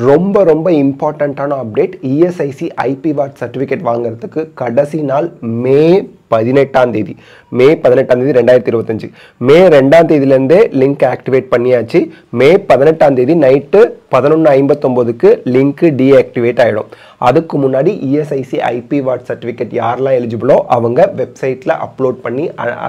ரொம்ப ரொம்ப இம்பார்ட்டண்ட்டான update. ESIC IP ward certificate வாங்குறதுக்கு கடைசி நாள் மே 18ஆம் தேதி 2025 மே 2ஆம் தேதியிலேருந்தே லிங்க் ஆக்டிவேட் பண்ணியாச்சு. மே 18ஆம் தேதி நைட்டு 11:59க்கு லிங்க் டீஆக்டிவேட் ஆகிடும். அதுக்கு முன்னாடி இஎஸ்ஐசி ஐபி வார்ட் சர்டிஃபிகேட் யாரெல்லாம் எலிஜிபிளோ அவங்க வெப்சைட்டில் அப்லோட் பண்ணி,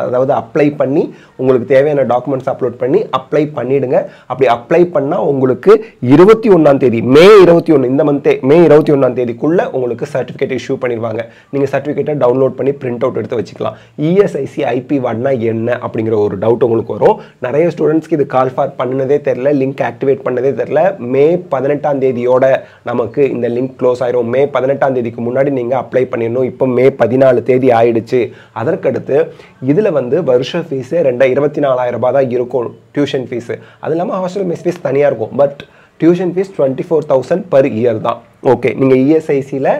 அதாவது அப்ளை பண்ணி உங்களுக்கு தேவையான டாக்குமெண்ட்ஸ் அப்லோட் பண்ணி அப்ளை பண்ணிவிடுங்க. அப்படி அப்ளை பண்ணால் உங்களுக்கு 21ஆம் தேதி மே 21 இந்த மந்த்தே மே 21ஆம் தேதிக்குள்ளே உங்களுக்கு சர்டிஃபிகேட் இஷ்யூ பண்ணிடுவாங்க. நீங்கள் சர்டிஃபிகேட்டை டவுன்லோட் பண்ணி பிரிண்ட் அவுட் எடுத்து வச்சுக்கலாம். இஎஸ்ஐசி ஐபி வார்ட்னா என்ன அப்படிங்கிற ஒரு டவுட் உங்களுக்கு வரும். நிறைய ஸ்டூடெண்ட்ஸ்க்கு இது கால் ஃபார் பண்ணதே தெரில, லிங்க் ஆக்டிவேட் பண்ணதே தெரில. மே 18ஆம் தேதியோட நமக்கு இந்த லிங்க் க்ளோஸ் ஆயிரும். மே 18ஆம் தேதிக்கு முன்னாடி நீங்கள் அப்ளை பண்ணிடணும். இப்போ மே 14 தேதி ஆயிடுச்சு. அதற்கடுத்து இதில் வருஷ ஃபீஸு 24,000 ரூபாய் தான் இருக்கும் டியூஷன் ஃபீஸு. அது இல்லாமல் ஹாஸ்டல் மெஸ் ஃபீஸ் தனியாக இருக்கும். But tuition fees 24,000 per year தான். ஓகே, நீங்கள் இஎஸ்ஐசியில்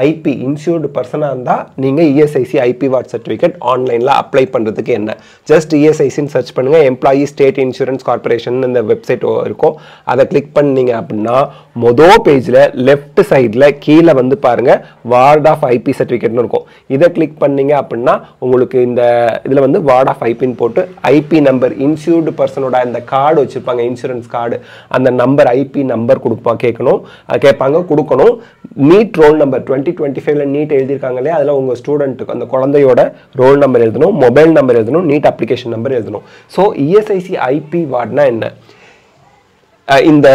ஐபி இன்சூர்டு பர்சனாக இருந்தால் நீங்கள் இஎஸ்ஐசி ஐபி வார்ட் சர்டிஃபிகேட் ஆன்லைனில் அப்ளை பண்ணுறதுக்கு என்ன, ஜஸ்ட் இஎஸ்ஐசின்னு சர்ச் பண்ணுங்கள். எம்ப்ளாயி ஸ்டேட் இன்சூரன்ஸ் கார்பரேஷன் இந்த வெப்சைட் இருக்கும். அதை கிளிக் பண்ணீங்க அப்படின்னா மொதல் பேஜில் லெஃப்ட் சைடில் கீழே பாருங்கள் வார்ட் ஆஃப் ஐபி சர்டிஃபிகேட்னு இருக்கும். இதை கிளிக் பண்ணீங்க அப்படின்னா உங்களுக்கு இந்த இதில் வார்ட் ஆஃப் ஐபின்னு போட்டு ஐபி நம்பர், இன்சூர்டு பர்சனோட அந்த கார்டு வச்சுருப்பாங்க, இன்சூரன்ஸ் கார்டு, அந்த நம்பர் ஐபி நம்பர் கேட்பாங்க, கொடுக்கணும். நீட் ரோல் நம்பர் 2025 நீட் எழுதியிருக்காங்க இல்லையா, அதில் உங்கள் ஸ்டூடெண்ட்டுக்கு அந்த குழந்தையோட ரோல் நம்பர் எழுதணும், மொபைல் நம்பர் எழுதணும், நீட் அப்ளிகேஷன் நம்பர் எழுதணும். ஸோ இஎஸ்ஐசி ஐபி வார்ட்னா என்ன? இந்த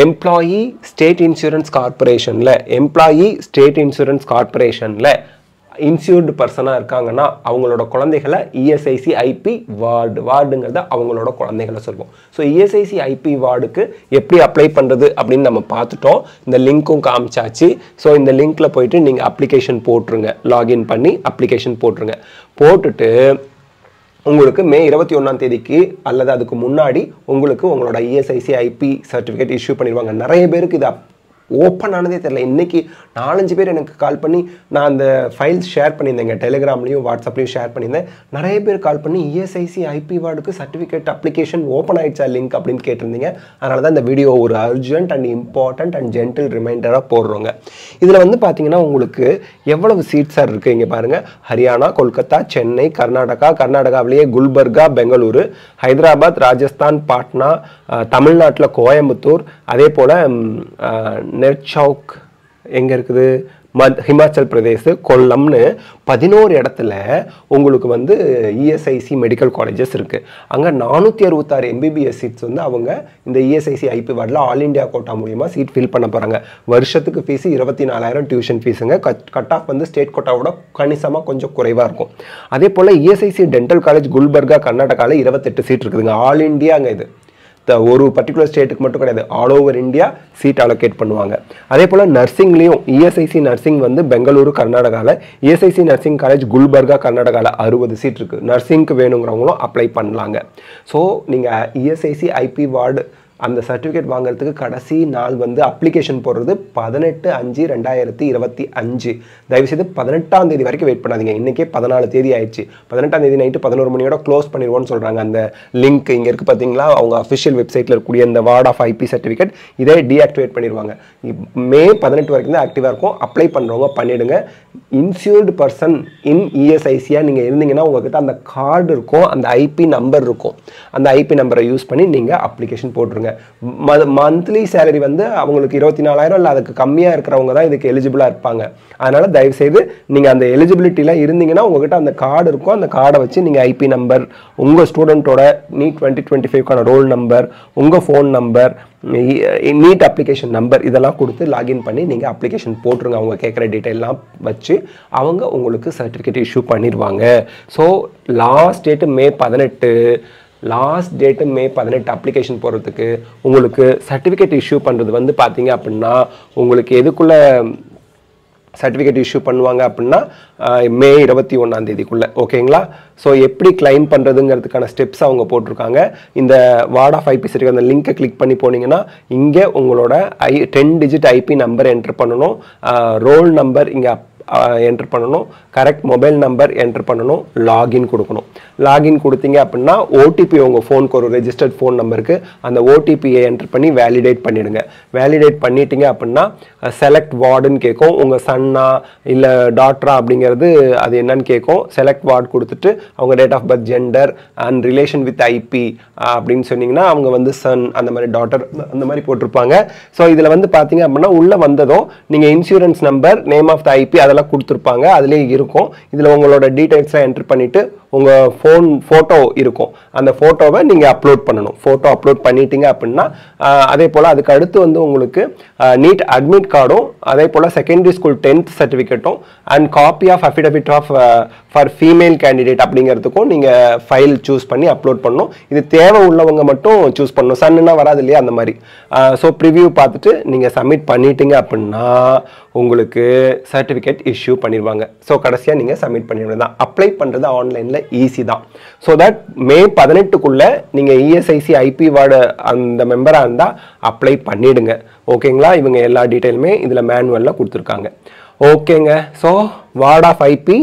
எம்ப்ளாயி ஸ்டேட் இன்சூரன்ஸ் கார்பரேஷனில் இன்சூர்டு பர்சனாக இருக்காங்கன்னா அவங்களோட குழந்தைகளை இஎஸ்ஐசி ஐபி வார்டுங்கிறத அவங்களோட குழந்தைகளை சொல்லுவோம். ஸோ இஎஸ்ஐசி ஐபி வார்டுக்கு எப்படி அப்ளை பண்ணுறது அப்படின்னு நம்ம பார்த்துட்டோம். இந்த லிங்க்கும் காமிச்சாச்சு. ஸோ இந்த லிங்க்கில் போயிட்டு நீங்கள் அப்ளிகேஷன் போட்டுருங்க, லாகின் பண்ணி அப்ளிகேஷன் போட்டுருங்க. போட்டுட்டு உங்களுக்கு மே 21ஆம் தேதிக்கு அல்லது அதுக்கு முன்னாடி உங்களுக்கு உங்களோட இஎஸ்ஐசி ஐபி சர்டிஃபிகேட் இஷ்யூ பண்ணிடுவாங்க. நிறைய பேருக்கு இது ஓப்பன் ஆனதே தெரியல. இன்றைக்கி 4-5 பேர் எனக்கு கால் பண்ணி, நான் அந்த ஃபைல்ஸ் ஷேர் பண்ணியிருந்தேங்க, டெலிகிராம்லேயும் வாட்ஸ்அப்லேயும் ஷேர் பண்ணியிருந்தேன். நிறைய பேர் கால் பண்ணி இஎஸ்ஐசி ஐபி வார்டுக்கு சர்டிஃபிகேட் அப்ளிகேஷன் ஓப்பன் ஆகிடுச்சா லிங்க் அப்படின்னு கேட்டிருந்தீங்க. அதனால தான் இந்த வீடியோ ஒரு urgent and important and gentle ரிமைண்டராக போடுறோங்க. இதில் பார்த்தீங்கன்னா உங்களுக்கு எவ்வளவு சீட்ஸாக இருக்குது இங்கே பாருங்கள். ஹரியானா, கொல்கத்தா, சென்னை, கர்நாடகாவிலேயே குல்பர்கா, பெங்களூரு, ஹைதராபாத், ராஜஸ்தான், பாட்னா, தமிழ்நாட்டில் கோயம்புத்தூர், அதே போல் நெர்சவுக் எங்கே இருக்குது, ஹிமாச்சல் பிரதேஷ், கொல்லம்னு 11 இடத்துல உங்களுக்கு இஎஸ்ஐசி மெடிக்கல் காலேஜஸ் இருக்குது. அங்கே 466 எம்பிபிஎஸ் சீட்ஸ் அவங்க இந்த இஎஸ்ஐசி ஐபி வார்டில் ஆல் இண்டியா கோட்டா மூலியமாக சீட் ஃபில் பண்ண போகிறாங்க. வருஷத்துக்கு ஃபீஸு 24,000 டியூஷன் ஃபீஸுங்க. கட் ஆஃப் ஸ்டேட் கோட்டாவோட கணிசமாக கொஞ்சம் குறைவாக இருக்கும். அதே போல் இஎஸ்ஐசி டென்டல் காலேஜ் குல்பர்கா, கர்நாடகாவில் 28 சீட் இருக்குதுங்க. ஆல் இண்டியாங்க. இது ஒரு பர்டிகுலர் ஸ்டேட்டுக்கு மட்டும் கிடையாது, all over India seat allocate பண்ணுவாங்க. அதே போல் நர்சிங்லேயும் இஎஸ்ஐசி நர்சிங் பெங்களூரு, கர்நாடகாவில், இஎஸ்ஐசி நர்சிங் காலேஜ் குல்பர்கா, கர்நாடகாவில் 60 சீட் இருக்குது. நர்சிங்க்கு வேணுங்கிறவங்களும் அப்ளை பண்ணலாங்க. ஸோ நீங்கள் இஎஸ்ஐசி ஐபி வார்டு அந்த சர்டிஃபிகேட் வாங்குறதுக்கு கடைசி நாள் அப்ளிகேஷன் போடுறது 18/5/2025. தயவுசெய்து 18ஆம் தேதி வரைக்கும் வெயிட் பண்ணாதீங்க. இன்றைக்கே 14 தேதி ஆயிடுச்சு. 18ஆம் தேதி நைட்டு 11 மணியோட க்ளோஸ் பண்ணிடுவோன்னு சொல்கிறாங்க. அந்த லிங்க் இங்கே இருக்குது பார்த்தீங்களா, அவங்க அஃபிஷியல் வெப்சைட்டில் இருக்கக்கூடிய இந்த வார்ட் ஆஃப் ஐபி சர்டிஃபிகேட் இதை டீஆக்டிவேட் பண்ணிடுவாங்க. மே 18 வரைக்கும் தான் ஆக்டிவாக இருக்கும். அப்ளை பண்ணுறவங்க பண்ணிவிடுங்க. இன்சூர்டு பர்சன் இன் இஎஸ்ஐசியாக நீங்கள் இருந்தீங்கன்னா உங்கள்கிட்ட அந்த கார்டு இருக்கும், அந்த ஐபி நம்பர் இருக்கும். அந்த ஐபி நம்பரை யூஸ் பண்ணி நீங்கள் அப்ளிகேஷன் போட்டுருங்க. மந்த்லி சேலரி அவங்களுக்கு 24,000 இல்லை அதுக்கு கம்மியாக இருக்கிறவங்க தான் இதுக்கு எலிஜிபிளாக இருப்பாங்க. அதனால் தயவுசெய்து நீங்கள் அந்த எலிஜிபிலிட்டியில் இருந்தீங்கன்னா உங்கள்கிட்ட அந்த கார்டு இருக்கும். அந்த கார்டை வச்சு நீங்கள் ஐபி நம்பர், உங்கள் ஸ்டூடெண்ட்டோட நீட் 2025க்கான ரோல் நம்பர், உங்கள் phone number, NEET application number இதெல்லாம் கொடுத்து லாகின் பண்ணி நீங்கள் அப்ளிகேஷன் போட்டுருங்க. அவங்க கேட்குற டீட்டெயிலாம் வச்சு அவங்க உங்களுக்கு சர்டிஃபிகேட் இஷ்யூ பண்ணிடுவாங்க. ஸோ லாஸ்ட் டேட்டு மே 18 அப்ளிகேஷன் போடுறதுக்கு உங்களுக்கு சர்டிஃபிகேட் இஷ்யூ பண்ணுறது பார்த்தீங்க அப்படின்னா உங்களுக்கு எதுக்குள்ளே சர்டிஃபிகேட் இஷ்யூ பண்ணுவாங்க அப்படின்னா மே 21ஆம் தேதிக்குள்ளே. ஓகேங்களா? ஸோ எப்படி கிளைம் பண்ணுறதுங்கிறதுக்கான ஸ்டெப்ஸ் அவங்க போட்டிருக்காங்க. இந்த வார்ட் ஆஃப் ஐபி சர்டிஃபிகேட் அந்த லிங்கை கிளிக் பண்ணி போனீங்கன்னா இங்கே உங்களோட 10 டிஜிட் ஐபி நம்பர் என்ட்ரு பண்ணணும். ரோல் நம்பர் இங்கே என்ட்ரு பண்ணணும், கரெக்ட் மொபைல் நம்பர் என்ட்ரு பண்ணணும், லாகின் கொடுக்கணும். லாகின் கொடுத்தீங்க அப்படின்னா ஓடிபி உங்கள் ஃபோனுக்கு ஒரு ரெஜிஸ்டர்ட் ஃபோன் நம்பருக்கு அந்த ஓடிபியை என்ட்ரு பண்ணி வேலிடேட் பண்ணிவிடுங்க. வேலிடேட் பண்ணிட்டீங்க அப்படின்னா செலக்ட் வார்டுன்னு கேட்கும். உங்கள் சன்னா இல்லை டாக்டரா அப்படிங்கிறது அது என்னன்னு கேட்கும். செலக்ட் வார்டு கொடுத்துட்டு அவங்க date of birth, gender and relation with IP அப்படின்னு சொன்னீங்கன்னா அவங்க வந்து சன் அந்த மாதிரி டாட்டர் அந்த மாதிரி போட்டிருப்பாங்க. ஸோ இதில் வந்து பார்த்தீங்க அப்படின்னா உள்ளே வந்ததும் நீங்கள் insurance number, name of the IP அதெல்லாம் கொடுத்துருப்பாங்க, அதுலேயே இருக்கும். இதில் உங்களோட டீட்டெயில்ஸ்லாம் என்ட்ரு பண்ணிவிட்டு உங்கள் ஃபோட்டோ இருக்கும், அந்த ஃபோட்டோவை நீங்கள் அப்லோட் பண்ணணும். ஃபோட்டோ அப்லோட் பண்ணிட்டீங்க அப்படின்னா அதே போல் அதுக்கு அடுத்து வந்து உங்களுக்கு நீட் அட்மிட் கார்டும், அதே போல் செகண்டரி ஸ்கூல் 10th சர்டிஃபிகேட்டும் and copy of affidavit of for female candidate அப்படிங்கிறதுக்கும் நீங்கள் ஃபைல் சூஸ் பண்ணி அப்லோட் பண்ணணும். இது தேவை உள்ளவங்க மட்டும் சூஸ் பண்ணணும், சன்னுன்னா வராது இல்லையா அந்த மாதிரி. ஸோ ப்ரிவியூ பார்த்துட்டு நீங்கள் சப்மிட் பண்ணிட்டீங்க அப்படின்னா உங்களுக்கு சர்டிஃபிகேட் இஷ்யூ பண்ணிடுவாங்க. ஸோ கடைசியாக நீங்கள் சப்மிட் பண்ணிடுவது தான். அப்ளை பண்ணுறது ஆன்லைனில் ஈஸி தான். ஸோ தட் மே 18க்குள்ளே நீங்கள் இஎஸ்ஐசி ஐபி வார்டு அந்த மெம்பராக இருந்தால் அப்ளை பண்ணிடுங்க. ஓகேங்களா? இவங்க எல்லா டீட்டெயிலுமே இதில் மேனுவலில் கொடுத்துருக்காங்க. ஓகேங்க. So ward of IP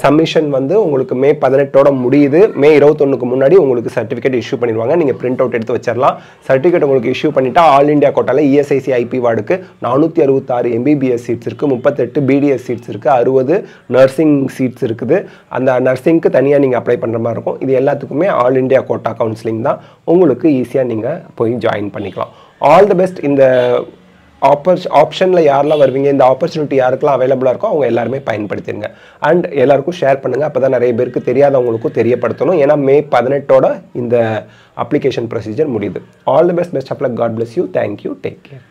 submission வந்து உங்களுக்கு மே 18ஓட முடியுது. மே 21க்கு முன்னாடி உங்களுக்கு சர்டிஃபிகேட் இஷ்யூ பண்ணிடுவாங்க. நீங்கள் பிரிண்ட் அவுட் எடுத்து வச்சிடலாம். சர்டிஃபிகேட் உங்களுக்கு இஷ்யூ பண்ணிட்டா ஆல் இண்டியா கோட்டாவில் இஎஸ்ஐசி ஐபி வார்டுக்கு 466 எம்பிபிஎஸ் சீட்ஸ் இருக்குது, 38 பிடிஎஸ் சீட்ஸ் இருக்குது, 60 நர்சிங் சீட்ஸ் இருக்குது. அந்த நர்சிங்க்கு தனியாக நீங்கள் அப்ளை பண்ணுற மாதிரி இருக்கும். இது எல்லாத்துக்குமே ஆல் இண்டியா கோட்டா கவுன்சிலிங் தான். உங்களுக்கு ஈஸியாக நீங்கள் போய் ஜாயின் பண்ணிக்கலாம். All the best. இந்த ஆப்ஷனில் யாரெல்லாம் வருவீங்க, இந்த ஆப்பர்ச்சுனிட்டி யாருக்கெல்லாம் அவைலபிளாக இருக்கோ அவங்க எல்லாருமே பயன்படுத்திடுங்க. அண்ட் எல்லாருக்கும் ஷேர் பண்ணுங்கள். அப்போ தான் நிறைய பேருக்கு தெரியாதவங்களுக்கும் தெரியப்படுத்தணும். ஏன்னா மே 18ஓட இந்த அப்ளிகேஷன் ப்ரொசீஜர் முடியுது. All the best. Best of luck. God bless you. Thank you. Take care.